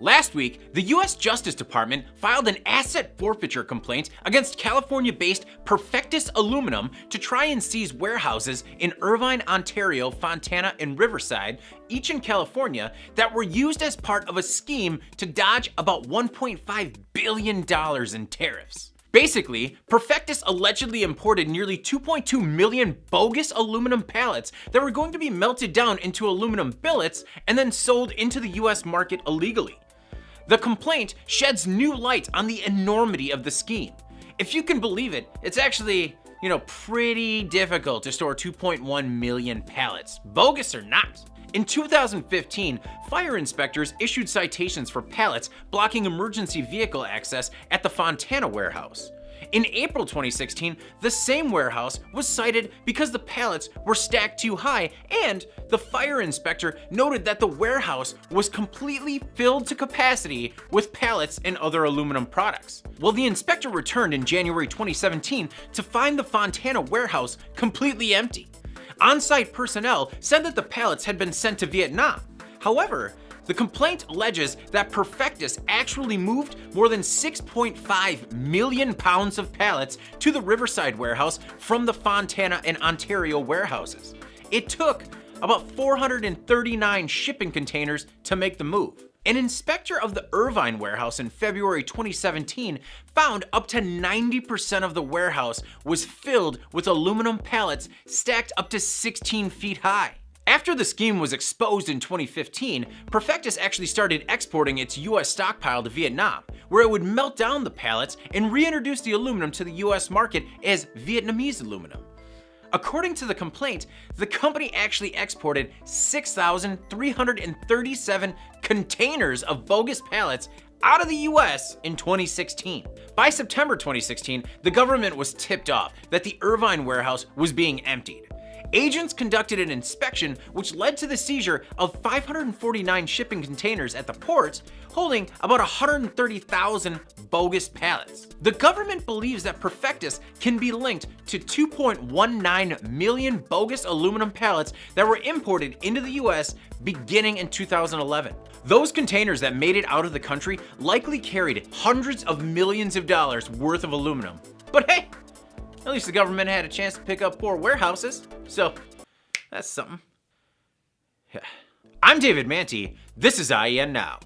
Last week, the US Justice Department filed an asset forfeiture complaint against California-based Perfectus Aluminum to try and seize warehouses in Irvine, Ontario, Fontana, and Riverside, each in California, that were used as part of a scheme to dodge about $1.5 billion in tariffs. Basically, Perfectus allegedly imported nearly 2.2 million bogus aluminum pallets that were going to be melted down into aluminum billets and then sold into the US market illegally. The complaint sheds new light on the enormity of the scheme. If you can believe it, it's actually, pretty difficult to store 2.1 million pallets, bogus or not. In 2015, fire inspectors issued citations for pallets blocking emergency vehicle access at the Fontana warehouse. In April 2016, the same warehouse was cited because the pallets were stacked too high, and the fire inspector noted that the warehouse was completely filled to capacity with pallets and other aluminum products. Well, the inspector returned in January 2017 to find the Fontana warehouse completely empty. On-site personnel said that the pallets had been sent to Vietnam. However, the complaint alleges that Perfectus actually moved more than 6.5 million pounds of pallets to the Riverside warehouse from the Fontana and Ontario warehouses. It took about 439 shipping containers to make the move. An inspector of the Irvine warehouse in February 2017 found up to 90% of the warehouse was filled with aluminum pallets stacked up to 16 feet high. After the scheme was exposed in 2015, Perfectus actually started exporting its US stockpile to Vietnam, where it would melt down the pallets and reintroduce the aluminum to the US market as Vietnamese aluminum. According to the complaint, the company actually exported 6,337 containers of bogus pallets out of the US in 2016. By September 2016, the government was tipped off that the Irvine warehouse was being emptied. Agents conducted an inspection which led to the seizure of 549 shipping containers at the port, holding about 130,000 bogus pallets. The government believes that Perfectus can be linked to 2.19 million bogus aluminum pallets that were imported into the US beginning in 2011. Those containers that made it out of the country likely carried hundreds of millions of dollars worth of aluminum. But hey, at least the government had a chance to pick up poor warehouses, so that's something. I'm David Manti, this is IEN Now.